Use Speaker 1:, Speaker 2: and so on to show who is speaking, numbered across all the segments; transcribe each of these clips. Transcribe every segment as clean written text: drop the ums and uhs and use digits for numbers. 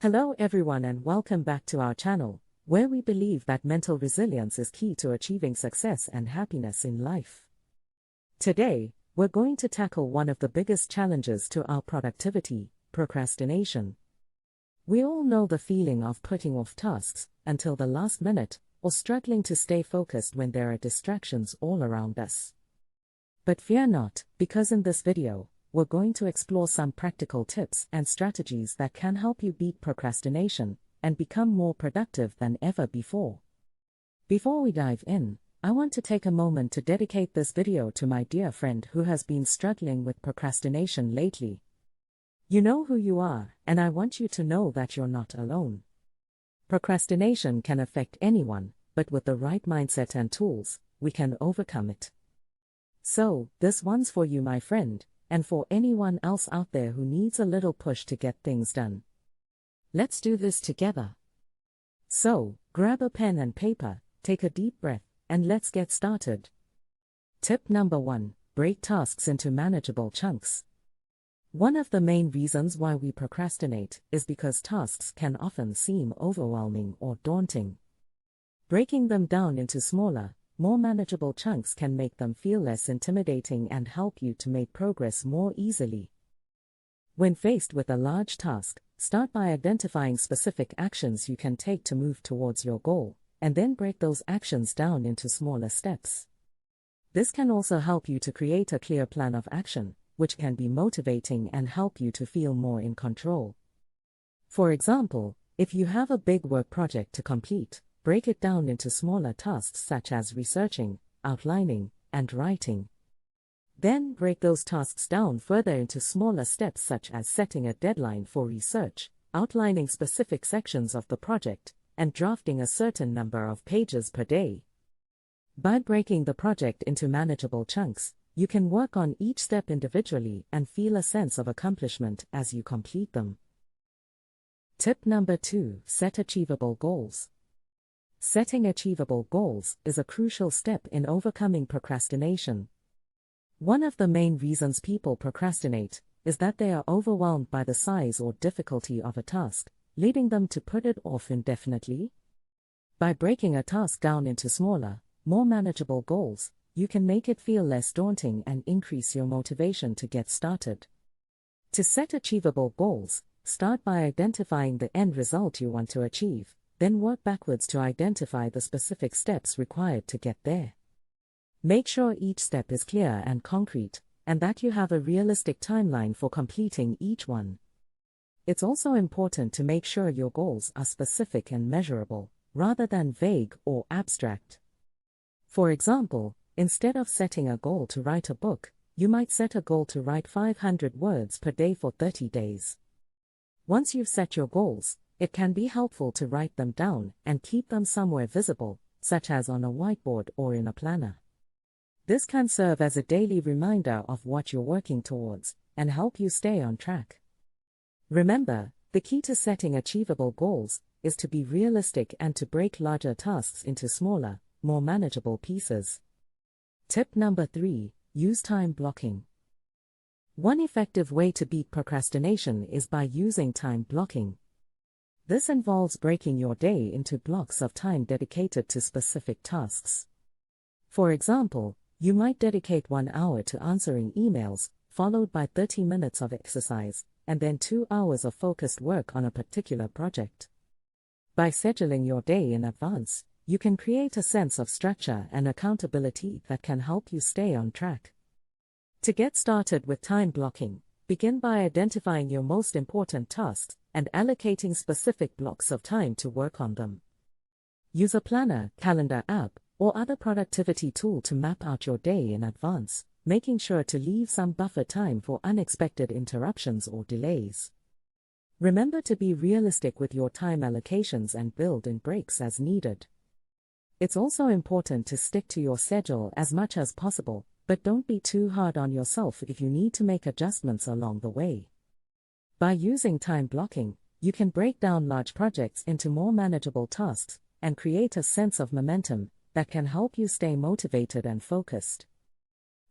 Speaker 1: Hello everyone and welcome back to our channel, where we believe that mental resilience is key to achieving success and happiness in life. Today, we're going to tackle one of the biggest challenges to our productivity, procrastination. We all know the feeling of putting off tasks until the last minute, or struggling to stay focused when there are distractions all around us. But fear not, because in this video, we're going to explore some practical tips and strategies that can help you beat procrastination and become more productive than ever before. Before we dive in, I want to take a moment to dedicate this video to my dear friend who has been struggling with procrastination lately. You know who you are, and I want you to know that you're not alone. Procrastination can affect anyone, but with the right mindset and tools, we can overcome it. So, this one's for you, my friend, and for anyone else out there who needs a little push to get things done. Let's do this together. So, grab a pen and paper, take a deep breath, and let's get started. Tip number 1: break tasks into manageable chunks. One of the main reasons why we procrastinate is because tasks can often seem overwhelming or daunting. Breaking them down into smaller, more manageable chunks can make them feel less intimidating and help you to make progress more easily. When faced with a large task, start by identifying specific actions you can take to move towards your goal, and then break those actions down into smaller steps. This can also help you to create a clear plan of action, which can be motivating and help you to feel more in control. For example, if you have a big work project to complete, break it down into smaller tasks such as researching, outlining, and writing. Then break those tasks down further into smaller steps such as setting a deadline for research, outlining specific sections of the project, and drafting a certain number of pages per day. By breaking the project into manageable chunks, you can work on each step individually and feel a sense of accomplishment as you complete them. Tip number 2: set achievable goals. Setting achievable goals is a crucial step in overcoming procrastination. One of the main reasons people procrastinate is that they are overwhelmed by the size or difficulty of a task, leading them to put it off indefinitely. By breaking a task down into smaller, more manageable goals, you can make it feel less daunting and increase your motivation to get started. To set achievable goals, start by identifying the end result you want to achieve. Then work backwards to identify the specific steps required to get there. Make sure each step is clear and concrete, and that you have a realistic timeline for completing each one. It's also important to make sure your goals are specific and measurable, rather than vague or abstract. For example, instead of setting a goal to write a book, you might set a goal to write 500 words per day for 30 days. Once you've set your goals, it can be helpful to write them down and keep them somewhere visible, such as on a whiteboard or in a planner. This can serve as a daily reminder of what you're working towards and help you stay on track. Remember, the key to setting achievable goals is to be realistic and to break larger tasks into smaller, more manageable pieces. Tip number 3: use time blocking. One effective way to beat procrastination is by using time blocking. This involves breaking your day into blocks of time dedicated to specific tasks. For example, you might dedicate 1 hour to answering emails, followed by 30 minutes of exercise, and then 2 hours of focused work on a particular project. By scheduling your day in advance, you can create a sense of structure and accountability that can help you stay on track. To get started with time blocking, begin by identifying your most important tasks and allocating specific blocks of time to work on them. Use a planner, calendar app, or other productivity tool to map out your day in advance, making sure to leave some buffer time for unexpected interruptions or delays. Remember to be realistic with your time allocations and build in breaks as needed. It's also important to stick to your schedule as much as possible, but don't be too hard on yourself if you need to make adjustments along the way. By using time blocking, you can break down large projects into more manageable tasks and create a sense of momentum that can help you stay motivated and focused.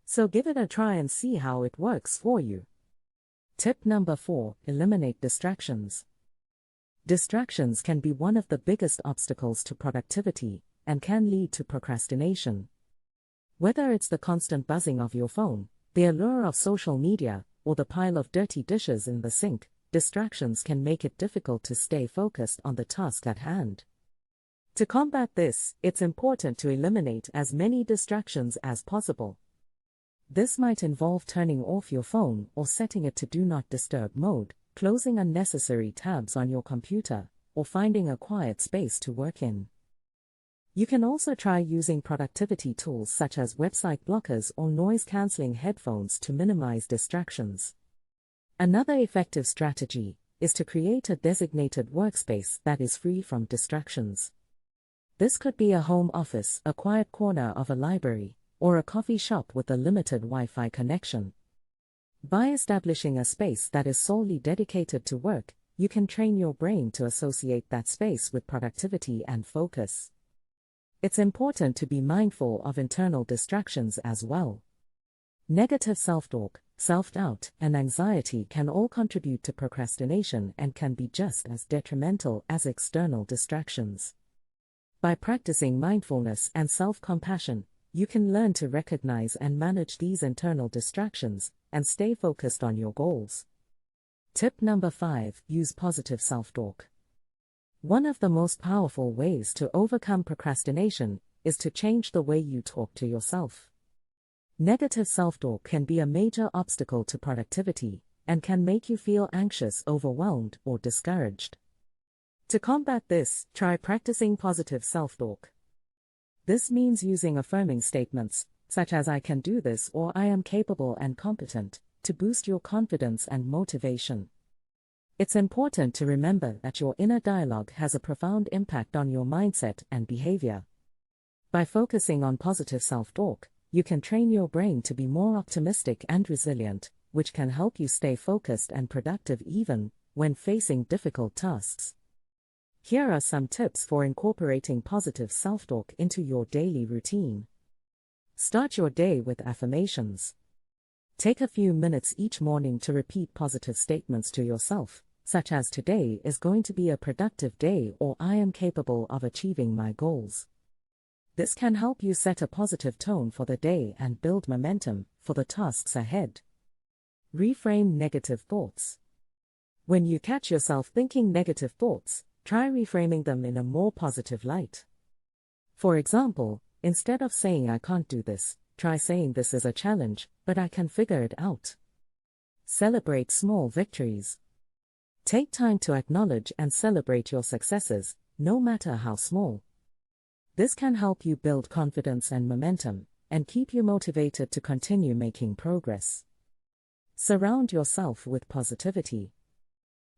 Speaker 1: So give it a try and see how it works for you. Tip number 4: eliminate distractions. Distractions can be one of the biggest obstacles to productivity and can lead to procrastination. Whether it's the constant buzzing of your phone, the allure of social media, or the pile of dirty dishes in the sink, distractions can make it difficult to stay focused on the task at hand. To combat this, it's important to eliminate as many distractions as possible. This might involve turning off your phone or setting it to Do Not Disturb mode, closing unnecessary tabs on your computer, or finding a quiet space to work in. You can also try using productivity tools such as website blockers or noise-canceling headphones to minimize distractions. Another effective strategy is to create a designated workspace that is free from distractions. This could be a home office, a quiet corner of a library, or a coffee shop with a limited Wi-Fi connection. By establishing a space that is solely dedicated to work, you can train your brain to associate that space with productivity and focus. It's important to be mindful of internal distractions as well. Negative self-talk, self-doubt, and anxiety can all contribute to procrastination and can be just as detrimental as external distractions. By practicing mindfulness and self-compassion, you can learn to recognize and manage these internal distractions and stay focused on your goals. Tip number 5: use positive self-talk. One of the most powerful ways to overcome procrastination is to change the way you talk to yourself. Negative self-talk can be a major obstacle to productivity and can make you feel anxious, overwhelmed, or discouraged. To combat this, try practicing positive self-talk. This means using affirming statements, such as "I can do this" or "I am capable and competent," to boost your confidence and motivation. It's important to remember that your inner dialogue has a profound impact on your mindset and behavior. By focusing on positive self-talk, you can train your brain to be more optimistic and resilient, which can help you stay focused and productive even when facing difficult tasks. Here are some tips for incorporating positive self-talk into your daily routine. Start your day with affirmations. Take a few minutes each morning to repeat positive statements to yourself, such as "Today is going to be a productive day" or "I am capable of achieving my goals." This can help you set a positive tone for the day and build momentum for the tasks ahead. Reframe negative thoughts. When you catch yourself thinking negative thoughts, try reframing them in a more positive light. For example, instead of saying "I can't do this," try saying "This is a challenge, but I can figure it out." Celebrate small victories. Take time to acknowledge and celebrate your successes, no matter how small. This can help you build confidence and momentum, and keep you motivated to continue making progress. Surround yourself with positivity.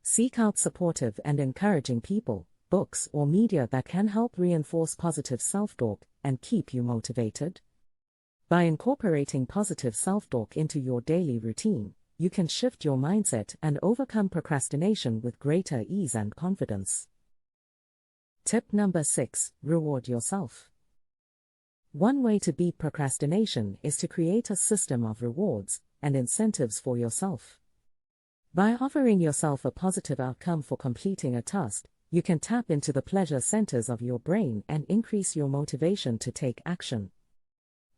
Speaker 1: Seek out supportive and encouraging people, books, or media that can help reinforce positive self-talk and keep you motivated. By incorporating positive self-talk into your daily routine, you can shift your mindset and overcome procrastination with greater ease and confidence. Tip number 6: reward yourself. One way to beat procrastination is to create a system of rewards and incentives for yourself. By offering yourself a positive outcome for completing a task, you can tap into the pleasure centers of your brain and increase your motivation to take action.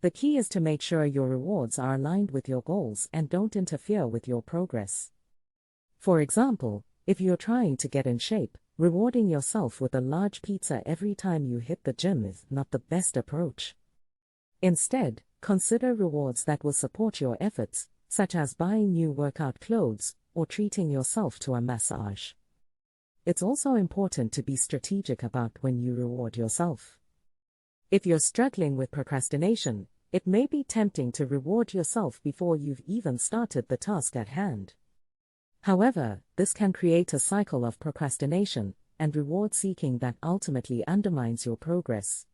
Speaker 1: The key is to make sure your rewards are aligned with your goals and don't interfere with your progress. For example, if you're trying to get in shape, rewarding yourself with a large pizza every time you hit the gym is not the best approach. Instead, consider rewards that will support your efforts, such as buying new workout clothes or treating yourself to a massage. It's also important to be strategic about when you reward yourself. If you're struggling with procrastination, it may be tempting to reward yourself before you've even started the task at hand. However, this can create a cycle of procrastination and reward seeking that ultimately undermines your progress.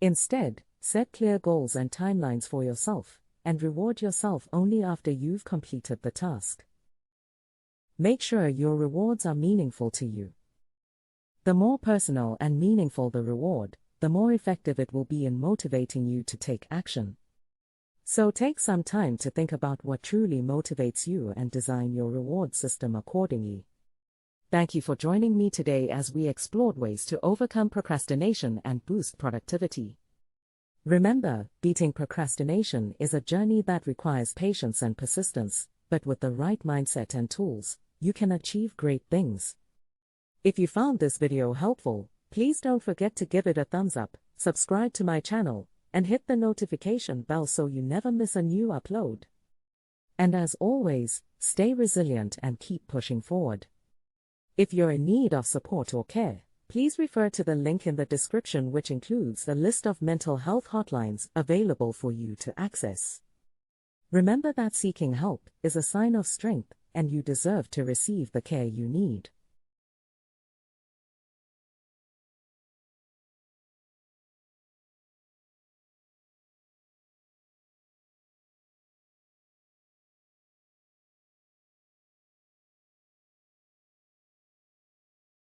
Speaker 1: Instead, set clear goals and timelines for yourself, and reward yourself only after you've completed the task. Make sure your rewards are meaningful to you. The more personal and meaningful the reward, the more effective it will be in motivating you to take action. So take some time to think about what truly motivates you and design your reward system accordingly. Thank you for joining me today as we explored ways to overcome procrastination and boost productivity. Remember, beating procrastination is a journey that requires patience and persistence, but with the right mindset and tools, you can achieve great things. If you found this video helpful, please don't forget to give it a thumbs up, subscribe to my channel, and hit the notification bell so you never miss a new upload. And as always, stay resilient and keep pushing forward. If you're in need of support or care, please refer to the link in the description, which includes a list of mental health hotlines available for you to access. Remember that seeking help is a sign of strength, and you deserve to receive the care you need.